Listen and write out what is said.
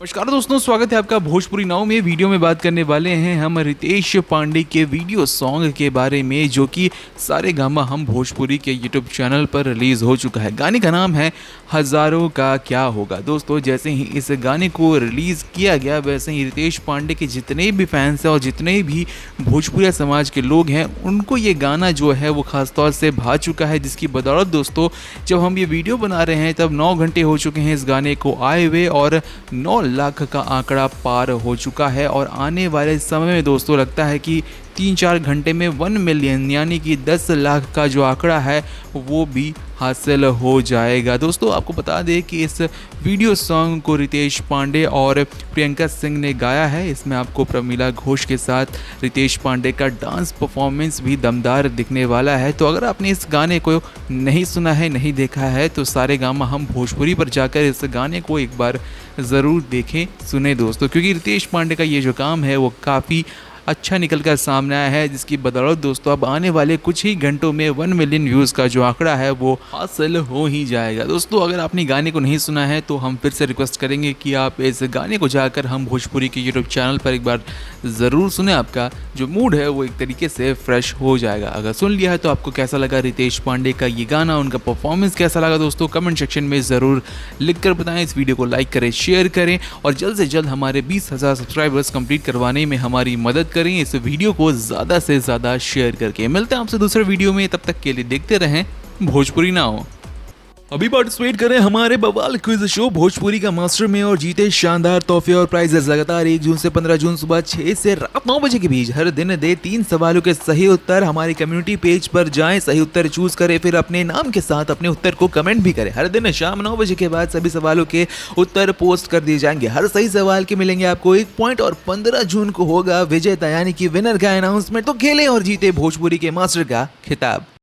नमस्कार दोस्तों, स्वागत है आपका भोजपुरी नाव में। वीडियो में बात करने वाले हैं हम रितेश पांडे के वीडियो सॉन्ग के बारे में, जो कि सारे गामा हम भोजपुरी के यूट्यूब चैनल पर रिलीज़ हो चुका है। गाने का नाम है हज़ारों का क्या होगा। दोस्तों, जैसे ही इस गाने को रिलीज़ किया गया, वैसे ही रितेश पांडे के जितने भी फैंस हैं और जितने भी भोजपुरिया समाज के लोग हैं, उनको ये गाना जो है वो ख़ासतौर से भा चुका है, जिसकी बदौलत दोस्तों जब हम ये वीडियो बना रहे हैं तब 9 घंटे हो चुके हैं इस गाने को आए हुए और 9 लाख का आंकड़ा पार हो चुका है। और आने वाले समय में दोस्तों लगता है कि 3-4 घंटे में 1 मिलियन यानी कि 10 लाख का जो आंकड़ा है वो भी हासिल हो जाएगा। दोस्तों, आपको बता दें कि इस वीडियो सॉन्ग को रितेश पांडे और प्रियंका सिंह ने गाया है। इसमें आपको प्रमीला घोष के साथ रितेश पांडे का डांस परफॉर्मेंस भी दमदार दिखने वाला है। तो अगर आपने इस गाने को नहीं सुना है, नहीं देखा है, तो सारे गामा हम भोजपुरी पर जाकर इस गाने को एक बार ज़रूर देखें, सुने दोस्तों, क्योंकि रितेश पांडे का ये जो काम है वो काफ़ी अच्छा निकल कर सामने आया है, जिसकी बदौलत दोस्तों अब आने वाले कुछ ही घंटों में 1 मिलियन व्यूज़ का जो आंकड़ा है वो हासिल हो ही जाएगा। दोस्तों, अगर आपने गाने को नहीं सुना है तो हम फिर से रिक्वेस्ट करेंगे कि आप इस गाने को जाकर हम भोजपुरी के यूट्यूब चैनल पर एक बार ज़रूर सुने। आपका जो मूड है वो एक तरीके से फ्रेश हो जाएगा। अगर सुन लिया है तो आपको कैसा लगा रितेश पांडे का ये गाना, उनका परफॉर्मेंस कैसा लगा दोस्तों, कमेंट सेक्शन में ज़रूर लिख कर बताएं। इस वीडियो को लाइक करें, शेयर करें और जल्द से जल्द हमारे 20,000 सब्सक्राइबर्स कंप्लीट करवाने में हमारी मदद करें इस वीडियो को ज़्यादा से ज़्यादा शेयर करके। मिलते हैं आपसे दूसरे वीडियो में, तब तक के लिए देखते रहें भोजपुरी नाव। अभी पार्टिसिपेट करें हमारे बवाल क्विज शो भोजपुरी का मास्टर में और जीते शानदार तोहफे और प्राइजेस। लगातार 1 जून से 15 जून सुबह 6 से रात 9 बजे के बीच हर दिन दे 3 सवालों के सही उत्तर। हमारे कम्युनिटी पेज पर जाएं, सही उत्तर चूज करें, फिर अपने नाम के साथ अपने उत्तर को कमेंट भी करें। हर दिन शाम 9 बजे के बाद सभी सवालों के उत्तर पोस्ट कर दिए जाएंगे। हर सही सवाल के मिलेंगे आपको 1 पॉइंट और 15 जून को होगा विजेता यानी कि विनर का अनाउंसमेंट। तो खेलें और जीते भोजपुरी के मास्टर का खिताब।